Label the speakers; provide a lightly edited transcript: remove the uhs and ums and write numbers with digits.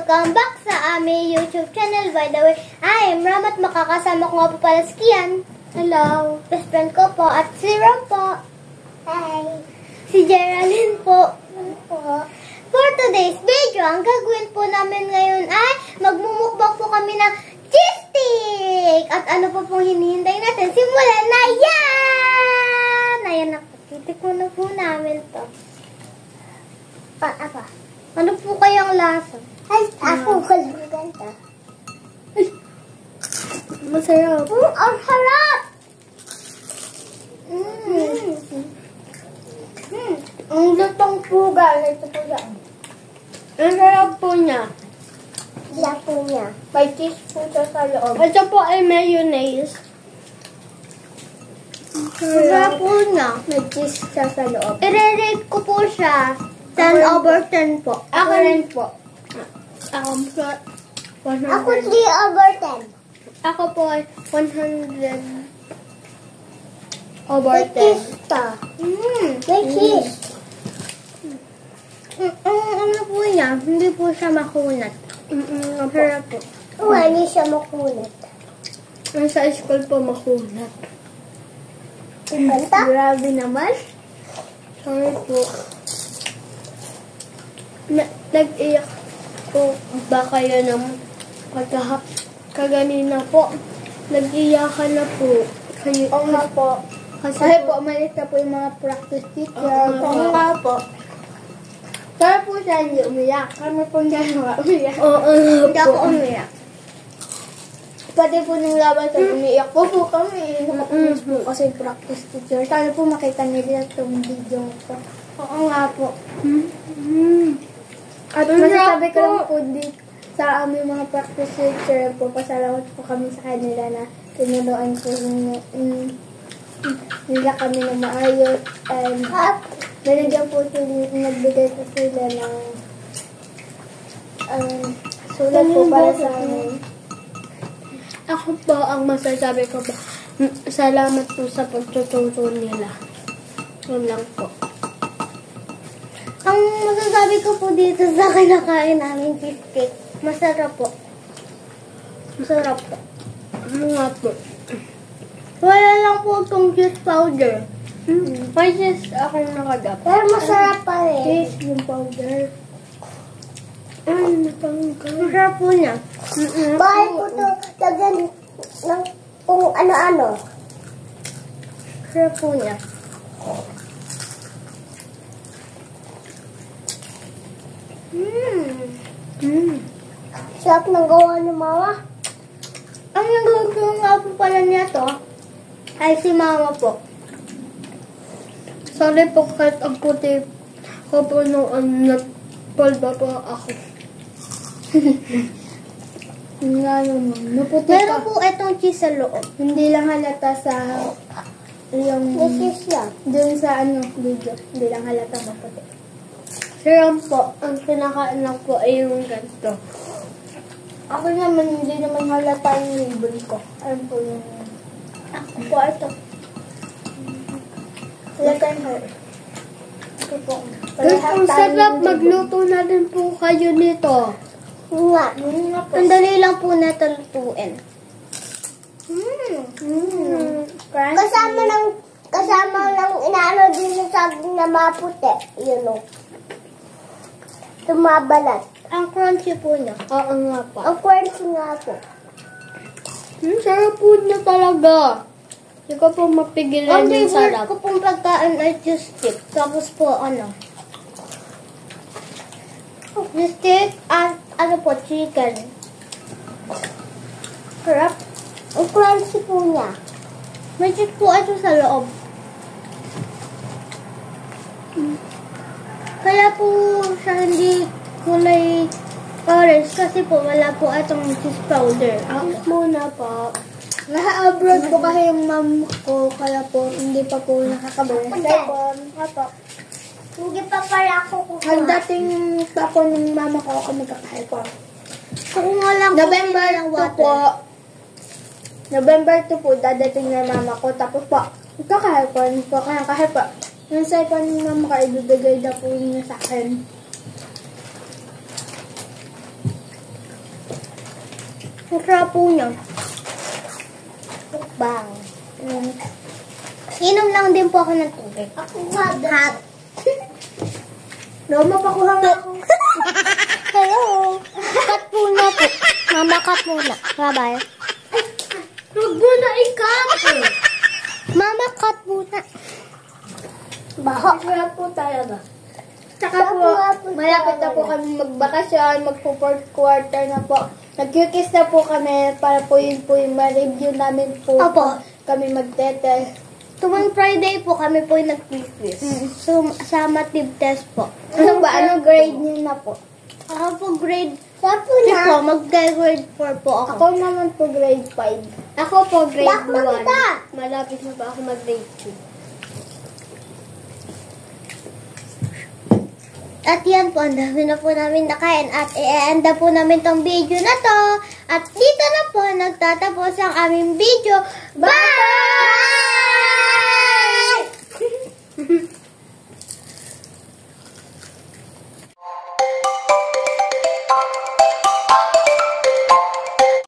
Speaker 1: welcome back sa aming YouTube channel. By the way, I am Ram at makakasama ko nga po pala si Kian. Hello. Best friend ko po at si Ram po. Hi. Si Geraldine po. For today's video, ang gagawin po namin ngayon ay magmumukbang po kami ng cheese stick. At ano po pong hinihintay natin? Simulan na yan! Ayan na po. Titikman na po namin to. Apa? Ano po kayang lasa? Ay, ako kalaganta. Ay, masarap. Ang harap! Ang lutong po, guys. Ito po yan. Ang sarap po niya. Sarap po niya. May cheese po siya sa loob. Ito po ay mayonnaise. Ang sarap po niya. May cheese siya sa loob. I-rate ko po siya. 10/10 po. Ako rin po. Ako 3/10. Ako po ay 100/10. May cheese. Ano po niya? Hindi po siya makunat. Harap po. Hindi siya makunat. Sa school po makunat. Grabe naman. Sorry po. Nag-iyak po ba kayo ng kaganina po? Nag-iyakan na po. Oo nga po. Kasi po, umalis na po yung mga practice teacher. Oo nga po. Pero po siya hindi umiyak. Kami po hindi umiyak. Oo nga po. Hindi ako umiyak. Pati po nung laban sa umiyak po kami. Kasi practice teacher. Sana po makita nila itong video ko. Oo nga po. At masasabi ko lang po dito sa aming mga practice teacher po, pasalamat po kami sa kanila na tinuruan po nila kami na maayos. And nalagyan po sila, nagbigay po sila ng sulat po para sa amin. Ako po, ang masasabi ko ba, salamat po sa pagtuturo nila. Yun lang po. Ang masasabi ko po dito sa kinakain namin cheesecake, masarap po. Masarap po. Ano nga po? Wala lang po itong cheese powder. May cheese akong nakagap. Pero masarap pa rin. Cheese yung powder. Masarap po niya. Bakit po ito lagyan ng kung ano-ano? Masarap po niya. Sarap ng gawa ni Mama. Ang nagagawa nga po pala niya to ay si Mama po. Sorry po kahit ang puti ko po noon napalba po ako. Nga naman. Naputi ka. Meron po itong cheese sa loob. Hindi lang halata sa yung dun sa video. Hindi lang halata maputi. Siram po, ang kinakain lang po ay yung ganito. Ako naman, hindi naman halata yung label ko. Ayun po yung... Ako po, ito. Halata yung hair. Ito po. Ang sarap, magluto na din po kayo nito. Nga. Ang dali lang po natin lutuin. Kasama ng inaano din yung saging na maputi. Yun o. Tumabalat. Ang crunchy po niya. Oo nga po. Ang crunchy nga po. Sarap po niya talaga. Hindi ko po mapigilan yung sarap. Ang favorite ko pong pagkain ay juice stick. Tapos po juice stick at chicken. Sarap. Ang crunchy po niya. May cheese po ito sa loob. Kaya po siya hindi kulay orange kasi po wala po itong cheese powder. Cheese muna po. Naka-abroad po kasi yung mom ko kaya po hindi pa po nakakabalik. Apo. Hindi pa pala ako kukuha. Ang dating pa po ng mama ko ako magkakain po. Ako nga lang November 2 po. November 2 po dadating na mama ko tapos po magkakain po. Kahit po. Yung second mama ka, ibibigay na po niya sa akin. Ang sarap po niya. Bang. Inom lang din po ako ng tubig. Ako hot. No, mapakuha nga ako. Hello. Cut muna po. Mama, cut muna. Bye-bye. Huwag mo na i-cut. Mama, cut muna. Baho. Sarap po talaga. Tsaka po, malapit na po kami magbakasyon, magpo-4th quarter na po. Nag-kiss na po kami para po yun po yung ma-review namin po. Opo. Kami magte-test. Tumang Friday po kami po yung nag-quiz. So, sa math test po. Ano ba? Anong grade niyo na po? Ako po grade 3 po. Mag-grade 4 po ako. Ako naman po grade 5. Ako po grade 1. Malapit na ba ako mag-grade 2. At yan po, ang dami na po namin nakain at i-end po namin tong video na to. At dito na po nagtatapos ang aming video. Bye!